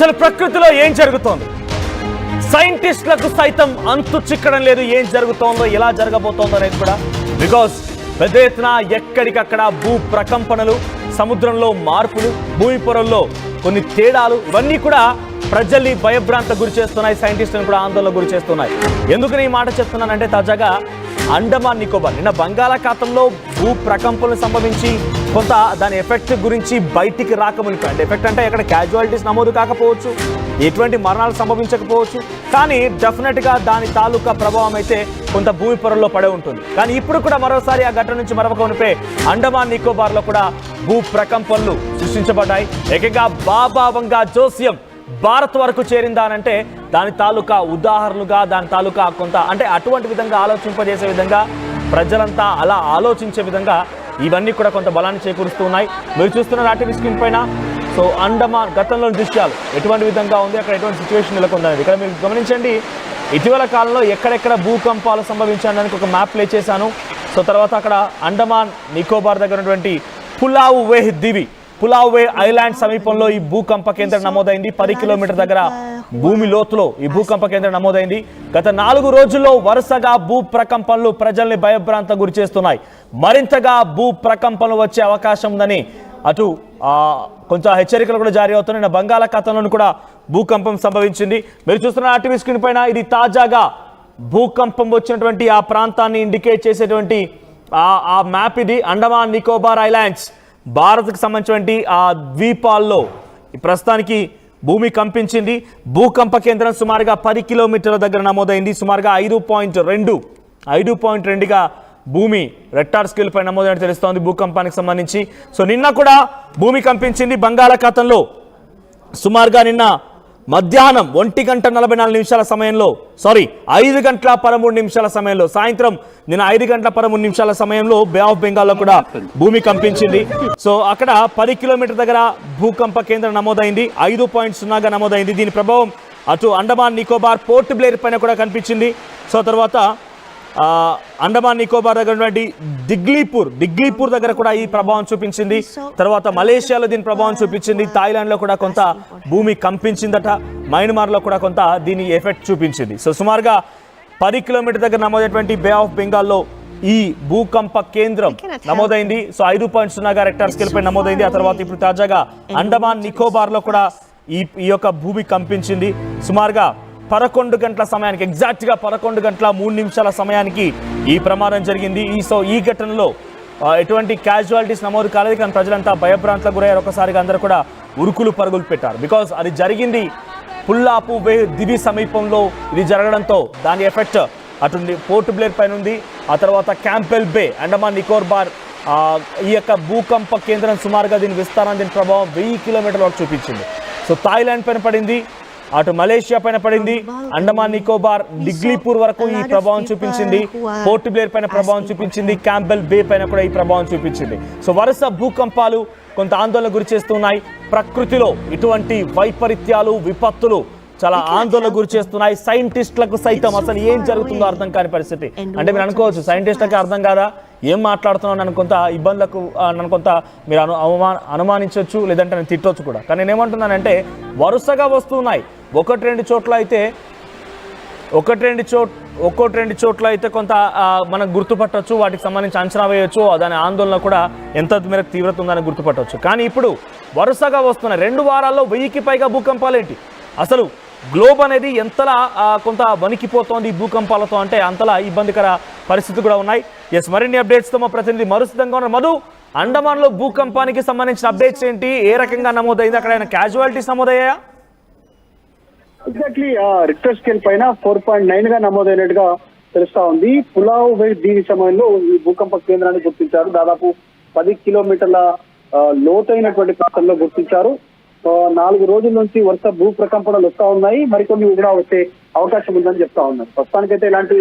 అసలు ప్రకృతిలో ఏం జరుగుతోంది? సైంటిస్టులకు సైతం అంతు చిక్కడం లేదు ఏం జరుగుతోందో, ఎలా జరగబోతోందో అనేది కూడా. బికాస్ పెద్ద ఎత్తున ఎక్కడికక్కడ భూ ప్రకంపనలు, సముద్రంలో మార్పులు, భూమి పొరల్లో కొన్ని తేడాలు, ఇవన్నీ కూడా ప్రజల్ని భయభ్రాంత గురి చేస్తున్నాయి, సైంటిస్టులను కూడా ఆందోళన గురి చేస్తున్నాయి. ఎందుకు ఈ మాట చెప్తున్నానంటే, తాజాగా అండమాన్ నికోబార్ నిన్న బంగాళాఖాతంలో భూ ప్రకంపనలు సంభవించి కొంత దాని ఎఫెక్ట్ గురించి బయటికి రాకమునిపి, అంటే ఎఫెక్ట్ అంటే ఎక్కడ క్యాజువాలిటీస్ నమోదు కాకపోవచ్చు, ఎటువంటి మరణాలు సంభవించకపోవచ్చు, కానీ డెఫినెట్గా దాని తాలూకా ప్రభావం అయితే కొంత భూమి పొరల్లో పడే ఉంటుంది. కానీ ఇప్పుడు కూడా మరోసారి ఆ ఘటన నుంచి మరొక ఉనిపే అండమాన్ నికోబార్లో కూడా భూ ప్రకంపనలు సృష్టించబడ్డాయి. ఏకంగా బాబావంగా జోస్యం భారత్ వరకు చేరిందా అనంటే దాని తాలూకా ఉదాహరణలుగా, దాని తాలూకా కొంత అంటే అటువంటి విధంగా ఆలోచింపజేసే విధంగా, ప్రజలంతా అలా ఆలోచించే విధంగా ఇవన్నీ కూడా కొంత బలాన్ని చేకూరుస్తూ ఉన్నాయి. మీరు చూస్తున్న ఆర్టీవీ స్క్రీన్ పైన సో అండమాన్ గతంలోని దృశ్యాలు ఎటువంటి విధంగా ఉంది, అక్కడ ఎటువంటి సిచ్యువేషన్ నెలకొందనేది ఇక్కడ మీరు గమనించండి. ఇటీవల కాలంలో ఎక్కడెక్కడ భూకంపాలు సంభవించడానికి ఒక మ్యాప్ ప్లే చేశాను. సో తర్వాత అక్కడ అండమాన్ నికోబార్ దగ్గర ఉన్నటువంటి పులావ్ వే ఐలాండ్ సమీపంలో ఈ భూకంప కేంద్రం నమోదైంది. 10 కిలోమీటర్ దగ్గర భూమి లోతులో ఈ భూకంప కేంద్రం నమోదైంది. గత 4 రోజుల్లో వరుసగా భూ ప్రకంపనలు ప్రజల్ని భయభ్రాంత గురి చేస్తున్నాయి. మరింతగా భూ ప్రకంపనలు వచ్చే అవకాశం ఉందని అటు కొంచెం హెచ్చరికలు కూడా జారీ అవుతున్నాయి. బంగాళాఖాతంలో కూడా భూకంపం సంభవించింది. మీరు చూస్తున్న ఆర్టీవీ స్క్రీన్ పైన ఇది తాజాగా భూకంపం వచ్చినటువంటి ఆ ప్రాంతాన్ని ఇండికేట్ చేసేటువంటి ఆ మ్యాప్. ఇది అండమాన్ నికోబార్ ఐలాండ్స్, భారత్కు సంబంధించినటువంటి ఆ ద్వీపాల్లో ప్రస్తుతానికి భూమి కంపించింది. భూకంప కేంద్రం సుమారుగా 10 కిలోమీటర్ల దగ్గర నమోదైంది. సుమారుగా 5.2గా భూమి రెక్టార్ స్కేల్ పై నమోదైనట్టు తెలుస్తోంది భూకంపానికి సంబంధించి. సో నిన్న కూడా భూమి కంపించింది బంగాళాఖాతంలో. సుమారుగా నిన్న మధ్యాహ్నం 1:44 సమయంలో 5:13 సమయంలో, సాయంత్రం నిన్న 5:13 సమయంలో బే ఆఫ్ బెంగాల్లో కూడా భూమి కంపించింది. సో అక్కడ 10 కిలోమీటర్ దగ్గర భూకంప కేంద్రం నమోదైంది. 5.0గా నమోదైంది. దీని ప్రభావం అటు అండమాన్ నికోబార్, పోర్ట్ బ్లేర్ పైన కూడా కనిపించింది. సో తర్వాత అండమాన్ నికోబార్ దగ్గర ఉన్నటువంటి దిగ్లీపూర్ దగ్గర కూడా ఈ ప్రభావం చూపించింది. తర్వాత మలేషియాలో దీని ప్రభావం చూపించింది. థాయిలాండ్లో కూడా కొంత భూమి కంపించిందట. మయన్మార్లో కూడా కొంత దీని ఎఫెక్ట్ చూపించింది. సో సుమారుగా 10 కిలోమీటర్ దగ్గర నమోదైనటువంటి బే ఆఫ్ బెంగాల్లో ఈ భూకంప కేంద్రం నమోదైంది. సో 5.0గా రెక్టార్ స్కేల్ పై నమోదైంది. ఆ తర్వాత ఇప్పుడు తాజాగా అండమాన్ నికోబార్లో కూడా ఈ యొక్క భూమి కంపించింది. సుమారుగా 11 గంటల సమయానికి, ఎగ్జాక్ట్గా 11:03 సమయానికి ఈ ప్రమాదం జరిగింది. ఈ ఘటనలో ఎటువంటి క్యాజువాలిటీస్ నమోదు కాలేదు, కానీ ప్రజలంతా భయభ్రాంతలకు గురయ్యారు. ఒకసారిగా అందరూ కూడా ఉరుకులు పరుగులు పెట్టారు. బికాజ్ అది జరిగింది పుల్లాపు వే దివి సమీపంలో ఇది జరగడంతో దాని ఎఫెక్ట్ అటు పోర్ట్ బ్లేర్ పైన ఉంది. ఆ తర్వాత క్యాంపెల్ బే, అండమాన్ నికోబార్ ఈ యొక్క భూకంప కేంద్రం సుమారుగా దీని విస్తారం, దీని ప్రభావం 1000 కిలోమీటర్ల వరకు చూపించింది. సో థాయిలాండ్ పైన పడింది, అటు మలేషియా పైన పడింది, అండమాన్ నికోబార్ దిగ్లీపూర్ వరకు ఈ ప్రభావం చూపించింది, పోర్ట్ బ్లేర్ పైన ప్రభావం చూపించింది, క్యాంపెల్ బే పైన కూడా ఈ ప్రభావం చూపించింది. సో వరుస భూకంపాలు కొంత ఆందోళన గురి చేస్తున్నాయి. ప్రకృతిలో ఇటువంటి వైపరీత్యాలు, విపత్తులు చాలా ఆందోళన గురి చేస్తున్నాయి. సైంటిస్టులకు సైతం అసలు ఏం జరుగుతుందో అర్థం కాని పరిస్థితి. అంటే మీరు అనుకోవచ్చు, సైంటిస్టులకి అర్థం కాదా, ఏం మాట్లాడుతున్నావు, నన్ను కొంత ఇబ్బందులకు నన్ను కొంత మీరు అనుమానించవచ్చు, లేదంటే నేను తిట్టవచ్చు కూడా. కానీ నేనేమంటున్నానంటే వరుసగా వస్తున్నాయి. ఒకటి రెండు చోట్ల అయితే కొంత మనం గుర్తుపట్టవచ్చు, వాటికి సంబంధించి అంచనా వేయవచ్చు, దాని ఆందోళన కూడా ఎంత మేరకు తీవ్రత ఉందని గుర్తుపట్టవచ్చు. కానీ ఇప్పుడు వరుసగా వస్తున్నాయి. 2 వారాల్లో 1000కి పైగా భూకంపాలేంటి, అసలు గ్లోబ్ అనేది ఎంతలా కొంత వణికిపోతోంది ఈ భూకంపాలతో, అంటే అంతలా ఇబ్బందికర పరిస్థితులు కూడా ఉన్నాయి. మరిన్ని అప్డేట్స్తో మా ప్రతినిధి మధు సిద్ధంగా ఉన్నారు. మధు, అండమాన్లో భూకంపానికి సంబంధించిన అప్డేట్స్ ఏంటి, ఏ రకంగా నమోదైంది, అక్కడ ఏమైనా క్యాజువాలిటీస్ నమోదయ్యాయా? ఎగ్జాక్ట్లీ రిక్టర్ స్కేల్ పైన 4.9గా నమోదైనట్టుగా తెలుస్తా ఉంది. పులావ్ వే దీని సమయంలో ఈ భూకంప కేంద్రాన్ని గుర్తించారు. దాదాపు 10 కిలోమీటర్ల లోతైనటువంటి ప్రాంతంలో గుర్తించారు. 4 రోజుల నుంచి వరుస భూ ప్రకంపనలు వస్తా ఉన్నాయి, మరికొన్ని కూడా వచ్చే అవకాశం ఉందని చెప్తా ఉన్నారు. ప్రస్తుతానికైతే ఇలాంటి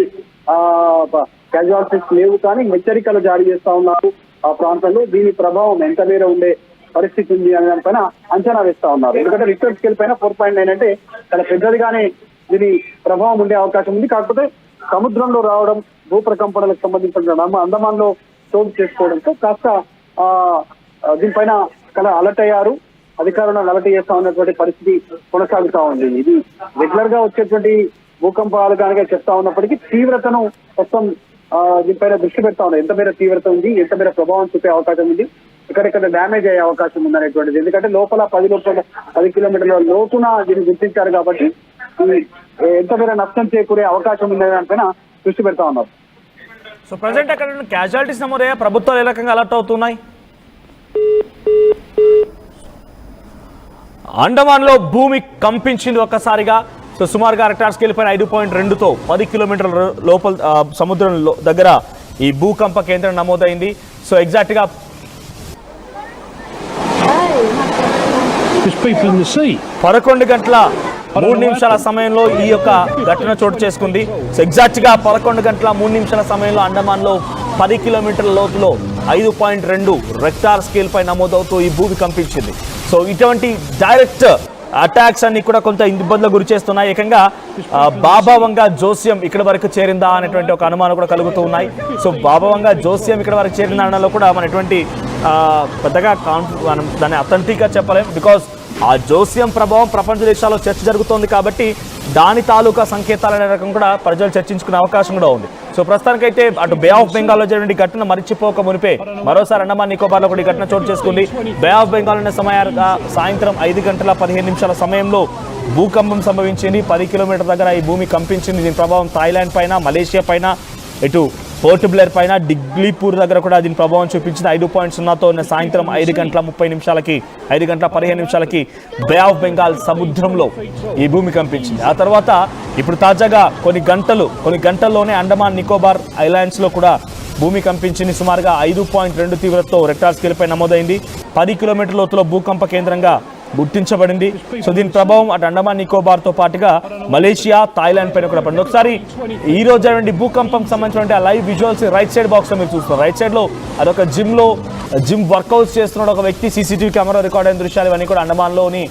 క్యాజువాలిటీస్ లేవు, కానీ హెచ్చరికలు జారీ చేస్తా ఉన్నారు ఆ ప్రాంతంలో. దీని ప్రభావం ఎంత మేర ఉండే పరిస్థితి ఉంది అనే దానిపైన అంచనా వేస్తా ఉన్నారు. ఎందుకంటే రిక్టర్ స్కేల్ పైన 4.9 అంటే చాలా పెద్దదిగానే దీని ప్రభావం ఉండే అవకాశం ఉంది. కాకపోతే సముద్రంలో రావడం, భూ ప్రకంపనలకు సంబంధించిన అండమాన్ లో చోటు చేసుకోవడంతో కాస్త దీనిపైన అలర్ట్ అయ్యారు. అధికారులను అలర్ట్ చేస్తా ఉన్నటువంటి పరిస్థితి కొనసాగుతా ఉంది. ఇది రెగ్యులర్ గా వచ్చేటువంటి భూకంపాలు కనుక చెప్తా ఉన్నప్పటికీ తీవ్రతను మొత్తం దీనిపైన దృష్టి పెడతా ఉంది. ఎంత మేర తీవ్రత ఉంది, ఎంత మేర ప్రభావం చూపే అవకాశం ఉంది, ఎక్కడెక్కడ డ్యామేజ్ అయ్యే అవకాశం ఉందనేటువంటిది. ఎందుకంటే లోపల 10 కిలోమీటర్ల లోతున దీన్ని గుర్తించారు కాబట్టి ఎంత మేర నష్టం చేకూరే అవకాశం ఉందనే దానిపైన దృష్టి పెడతా ఉన్నారు. సో ప్రజెంట్ అక్కడ క్యాజువాలిటీస్ నమోదయ్యా, ప్రభుత్వాలు ఏ రకంగా అలర్ట్ అవుతున్నాయి? అండమాన్లో భూమి కంపించింది ఒక్కసారిగా. సో సుమారుగా రెక్టార్ స్కేల్ పైన 5.2తో 10 కిలోమీటర్ల లోపల సముద్రం దగ్గర ఈ భూకంప కేంద్రం నమోదైంది. సో ఎగ్జాక్ట్ గా 11 గంటల 3 నిమిషాల సమయంలో ఈ యొక్క ఘటన చోటు చేసుకుంది. సో ఎగ్జాక్ట్ గా 11 గంటల 3 నిమిషాల సమయంలో అండమాన్లో 10 కిలోమీటర్ల లోతులో 5.2 రెక్టార్ స్కేల్ పై నమోదవుతూ ఈ భూమి కంపించింది. సో ఇటువంటి డైరెక్ట్ అటాక్స్ అన్ని కూడా కొంత ఇబ్బందులకు గురి చేస్తున్నాయి. ఏకంగా బాబావంగా జోస్యం ఇక్కడ వరకు చేరిందా అనేటువంటి ఒక అనుమానం కూడా కలుగుతూ ఉన్నాయి. సో బాబావంగా జోస్యం ఇక్కడ వరకు చేరిన అనడంలో కూడా మన ఎటువంటి పెద్దగా మనం దాన్ని అథెంటిక్గా చెప్పలేం. బికాస్ ఆ జోస్యం ప్రభావం ప్రపంచ దేశాల్లో చర్చ జరుగుతోంది కాబట్టి దాని తాలూకా సంకేతాలు అనే రకం కూడా ప్రజలు చర్చించుకునే అవకాశం కూడా ఉంది. సో ప్రస్తుతానికైతే అటు బే ఆఫ్ బెంగాల్లో జరిగిన ఘటన మరిచిపోక మునిపే మరోసారి అండమాన్ నికోబార్లో కూడా ఈ ఘటన చోటు చేసుకుంది. బే ఆఫ్ బెంగాల్ అనే సమయాలుగా సాయంత్రం 5 గంటల 15 నిమిషాల సమయంలో భూకంపం సంభవించింది. 10 కిలోమీటర్ల దగ్గర ఈ భూమి కంపించింది. దీని ప్రభావం థాయిలాండ్ పైన, మలేషియా పైన, ఇటు పోర్ట్ బ్లేర్ పైన, డిగ్లీపూర్ దగ్గర కూడా దీని ప్రభావం చూపించింది. 5.0తో సాయంత్రం 5 గంటల 15 నిమిషాలకి బే ఆఫ్ బెంగాల్ సముద్రంలో ఈ భూమి కంపించింది. ఆ తర్వాత ఇప్పుడు తాజాగా కొన్ని గంటల్లోనే అండమాన్ నికోబార్ ఐలాండ్స్లో కూడా భూమి కంపించింది. సుమారుగా 5.2 తీవ్రతతో రెక్టార్ స్కేల్ పై నమోదైంది. 10 కిలోమీటర్ల లోతులో భూకంప కేంద్రంగా గుర్తించబడింది. సో దీని ప్రభావం అటు అండమాన్ నికోబార్తో పాటుగా మలేషియా, థాయిలాండ్ పైన కూడా పడింది. ఒకసారి ఈ రోజు జరిగిన భూకంపం సంబంధించిన ఆ లైవ్ విజువల్స్ రైట్ సైడ్ బాక్స్లో మీరు చూస్తున్నారు. రైట్ సైడ్లో అదొక జిమ్ వర్కౌట్స్ చేస్తున్నాడు ఒక వ్యక్తి. సీసీటీవీ కెమెరా రికార్డ్ అయిన దృశ్యాలు ఇవన్నీ కూడా అండమాన్లోని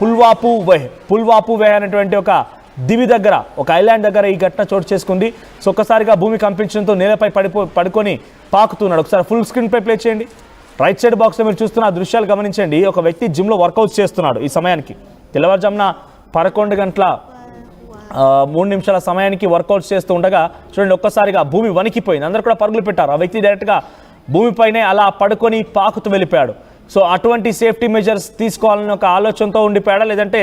పుల్వాపు వే అనేటువంటి ఒక దివి దగ్గర, ఒక ఐలాండ్ దగ్గర ఈ ఘటన చోటు చేసుకుంది. సో ఒక్కసారిగా భూమి కంపించడంతో నేలపై పడుకొని పాకుతున్నాడు. ఒకసారి ఫుల్ స్క్రీన్ పై ప్లే చేయండి. రైట్ సైడ్ బాక్స్లో మీరు చూస్తున్న ఆ దృశ్యాలు గమనించండి. ఒక వ్యక్తి జిమ్లో వర్కౌట్స్ చేస్తున్నాడు. ఈ సమయానికి తెల్లవారుజామున 11 గంటల 3 నిమిషాల సమయానికి వర్కౌట్స్ చేస్తూ ఉండగా చూడండి ఒక్కసారిగా భూమి వణికిపోయింది. అందరూ కూడా పరుగులు పెట్టారు. ఆ వ్యక్తి డైరెక్ట్గా భూమిపైనే అలా పడుకొని పాకుతూ వెళ్ళిపోయాడు. సో అటువంటి సేఫ్టీ మెజర్స్ తీసుకోవాలని ఒక ఆలోచనతో ఉండిపోయాడా, లేదంటే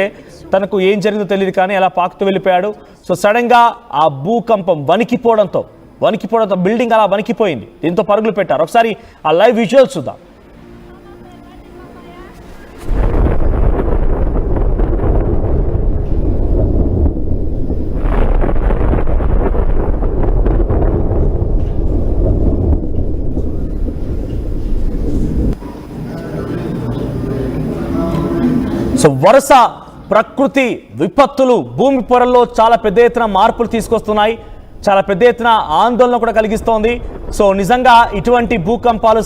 తనకు ఏం జరిగిందో తెలియదు కానీ అలా పాకుతూ వెళ్ళిపోయాడు. సో సడన్గా ఆ భూకంపం వణికిపోవడంతో బిల్డింగ్ అలా వణికిపోయింది. దీంతో పరుగులు పెట్టారు. ఒకసారి ఆ లైవ్ విజువల్స్ చూద్దాం. సో వరుస ప్రకృతి విపత్తులు భూమి పొరల్లో చాలా పెద్ద ఎత్తున మార్పులు తీసుకొస్తున్నాయి. చాలా పెద్ద ఎత్తున ఆందోళన కూడా కలిగిస్తోంది. సో నిజంగా ఇటువంటి భూకంపాలు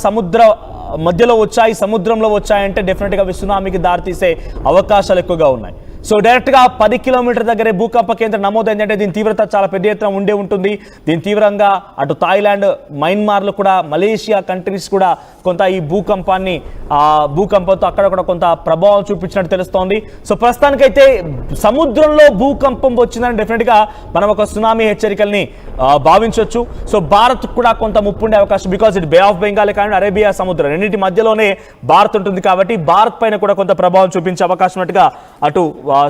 మధ్యలో వచ్చాయి, సముద్రంలో వచ్చాయంటే డెఫినెట్గా సునామీకి దారితీసే అవకాశాలు ఎక్కువగా ఉన్నాయి. సో డైరెక్ట్గా 10 కిలోమీటర్ దగ్గరే భూకంప కేంద్రం నమోదైందంటే దీని తీవ్రత చాలా పెద్ద ఎత్తున ఉంటుంది. దీని తీవ్రంగా అటు థాయిలాండ్, మయన్మార్లు కూడా, మలేషియా కంట్రీస్ కూడా కొంత ఈ భూకంపంతో అక్కడ కొంత ప్రభావం చూపించినట్టు తెలుస్తోంది. సో ప్రస్తుతానికైతే సముద్రంలో భూకంపం వచ్చిందని డెఫినెట్గా మనం ఒక సునామీ హెచ్చరికల్ని భావించవచ్చు. సో భారత్ కూడా కొంత ముప్పు ఉండే అవకాశం, బికాజ్ ఇటు బే ఆఫ్ బెంగాల్ కానీ అరేబియా సముద్రం రెండింటి మధ్యలోనే భారత్ ఉంటుంది కాబట్టి భారత్ పైన కూడా కొంత ప్రభావం చూపించే అవకాశం ఉన్నట్టుగా అటు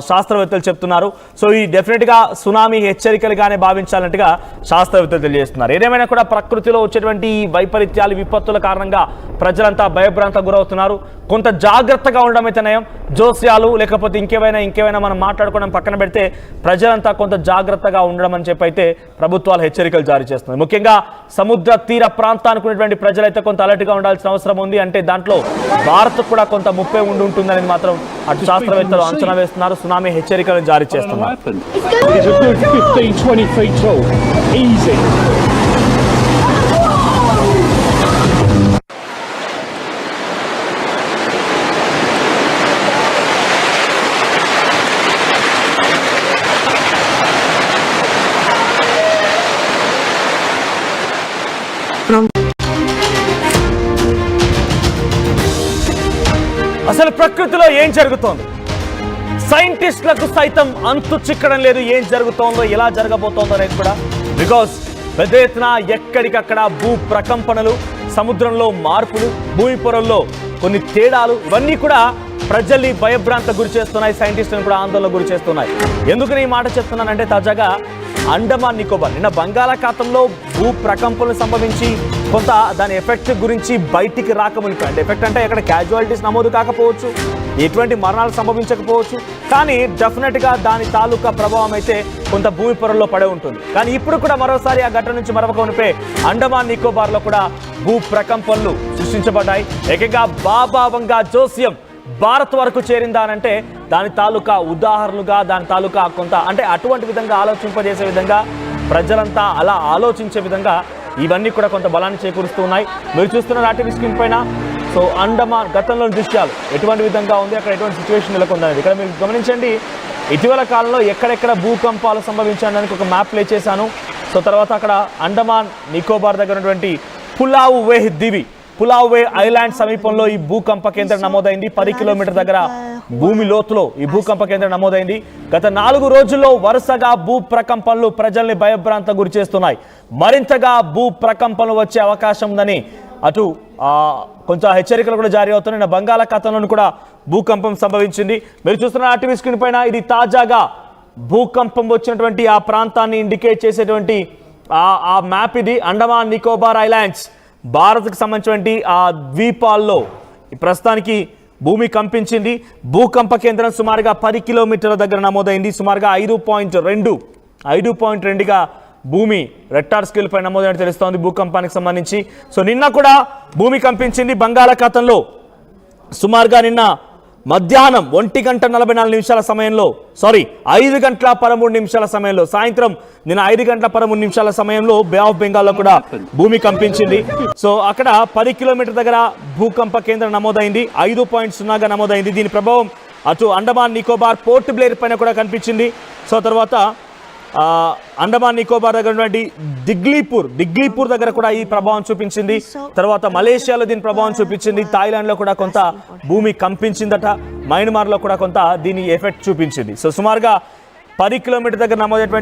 శాస్త్రవేత్తలు చెప్తున్నారు. సో ఈ డెఫినెట్గా సునామీ హెచ్చరికలుగానే భావించాలన్నట్టుగా శాస్త్రవేత్తలు తెలియజేస్తున్నారు. ఏదేమైనా కూడా ప్రకృతిలో వచ్చేటువంటి వైపరీత్యాలు, విపత్తుల కారణంగా ప్రజలంతా భయభ్రాంతకు గురవుతున్నారు. కొంత జాగ్రత్తగా ఉండడం అయితే నయం. జోస్యాలు లేకపోతే ఇంకేమైనా మనం మాట్లాడుకోవడం పక్కన పెడితే ప్రజలంతా కొంత జాగ్రత్తగా ఉండడం అని చెప్పి అయితే ప్రభుత్వాలు హెచ్చరికలు జారీ చేస్తున్నాయి. ముఖ్యంగా సముద్ర తీర ప్రాంతానికి ఉన్నటువంటి ప్రజలైతే కొంత అలర్ట్గా ఉండాల్సిన అవసరం ఉంది. అంటే దాంట్లో భారత్ కూడా కొంత ముప్పే ఉంటుందని మాత్రం అటు శాస్త్రవేత్తలు అంచనా వేస్తున్నారు. సునామీ హెచ్చరికలను జారీ చేస్తున్నారు. అసలు ప్రకృతిలో ఏం జరుగుతోంది? సైంటిస్టులకు సైతం అంతు చిక్కడం లేదు ఏం జరుగుతోందో, ఎలా జరగబోతోందో అనేది కూడా. బికాస్ పెద్ద ఎత్తున ఎక్కడికక్కడ భూ ప్రకంపనలు, సముద్రంలో మార్పులు, భూమి పొరల్లో కొన్ని తేడాలు, ఇవన్నీ కూడా ప్రజల్ని భయభ్రాంత గురి చేస్తున్నాయి, సైంటిస్టులను కూడా ఆందోళన గురి చేస్తున్నాయి. ఎందుకు ఈ మాట చెప్తున్నానంటే, తాజాగా అండమాన్ నికోబార్ నిన్న బంగాళాఖాతంలో భూ ప్రకంపనలు సంభవించి కొంత దాని ఎఫెక్ట్ గురించి బయటికి రాకమునిపి, అంటే ఎఫెక్ట్ అంటే ఎక్కడ క్యాజువాలిటీస్ నమోదు కాకపోవచ్చు, ఎటువంటి మరణాలు సంభవించకపోవచ్చు, కానీ డెఫినెట్గా దాని తాలూకా ప్రభావం అయితే కొంత భూమి పొరల్లో పడే ఉంటుంది. కానీ ఇప్పుడు కూడా మరోసారి ఆ ఘటన నుంచి మరొక ఉనిపే అండమాన్ నికోబార్లో కూడా భూ ప్రకంపనలు సృష్టించబడ్డాయి. ఏకంగా బాబా వంగా జోస్యం భారత్ వరకు చేరిందా అంటే దాని తాలూకా ఉదాహరణలుగా, దాని తాలూకా కొంత అంటే అటువంటి విధంగా ఆలోచింపజేసే విధంగా, ప్రజలంతా అలా ఆలోచించే విధంగా ఇవన్నీ కూడా కొంత బలాన్ని చేకూరుస్తూ ఉన్నాయి. మీరు చూస్తున్న ఆర్టీవీ స్క్రీన్ పైన సో అండమాన్ గతంలోని దృశ్యాలు ఎటువంటి విధంగా ఉంది, అక్కడ ఎటువంటి సిచ్యువేషన్ నెలకొందనేది ఇక్కడ మీరు గమనించండి. ఇటీవల కాలంలో ఎక్కడెక్కడ భూకంపాలు సంభవించడానికి ఒక మ్యాప్ ప్లే చేశాను. సో తర్వాత అక్కడ అండమాన్ నికోబార్ దగ్గర ఉన్నటువంటి పులావ్ వే ఐలాండ్ సమీపంలో ఈ భూకంప కేంద్రం నమోదైంది. 10 కిలోమీటర్ దగ్గర భూమి లోతులో ఈ భూకంప కేంద్రం నమోదైంది. గత 4 రోజుల్లో వరుసగా భూ ప్రకంపనలు ప్రజల్ని భయభ్రాంత గురి చేస్తున్నాయి. మరింతగా భూ ప్రకంపనలు వచ్చే అవకాశం ఉందని అటు కొంచెం హెచ్చరికలు కూడా జారీ అవుతున్నాయి. బంగాళాఖాతంలో కూడా భూకంపం సంభవించింది. మీరు చూస్తున్న ఆర్టీవీ స్క్రీన్ పైన ఇది తాజాగా భూకంపం వచ్చినటువంటి ఆ ప్రాంతాన్ని ఇండికేట్ చేసేటువంటి ఆ మ్యాప్. ఇది అండమాన్ నికోబార్ ఐలాండ్స్, భారత్కు సంబంధించినటువంటి ఆ ద్వీపాల్లో ప్రస్తుతానికి భూమి కంపించింది. భూకంప కేంద్రం సుమారుగా 10 కిలోమీటర్ల దగ్గర నమోదైంది. సుమారుగా 5.2గా భూమి రెక్టార్ స్కేల్ పై నమోదైనట్టు తెలుస్తోంది భూకంపానికి సంబంధించి. సో నిన్న కూడా భూమి కంపించింది బంగాళాఖాతంలో. సుమారుగా నిన్న మధ్యాహ్నం 1:44 సమయంలో 5:13 సమయంలో, సాయంత్రం నిన్న 5:13 సమయంలో బే ఆఫ్ బెంగాల్లో కూడా భూమి కంపించింది. సో అక్కడ 10 కిలోమీటర్ దగ్గర భూకంప కేంద్రం నమోదైంది. 5.0గా నమోదైంది. దీని ప్రభావం అటు అండమాన్ నికోబార్, పోర్ట్ బ్లేర్ పైన కూడా కనిపించింది. సో తర్వాత అండమాన్ నికోబార్ దగ్గర ఉన్నటువంటి దిగ్లీపూర్ దగ్గర కూడా ఈ ప్రభావం చూపించింది. తర్వాత మలేషియాలో దీని ప్రభావం చూపించింది. థాయిలాండ్లో కూడా కొంత భూమి కంపించిందట. మయన్మార్లో కూడా కొంత దీని ఎఫెక్ట్ చూపించింది. సో సుమారుగా 10 కిలోమీటర్ దగ్గర నమోదైనటువంటి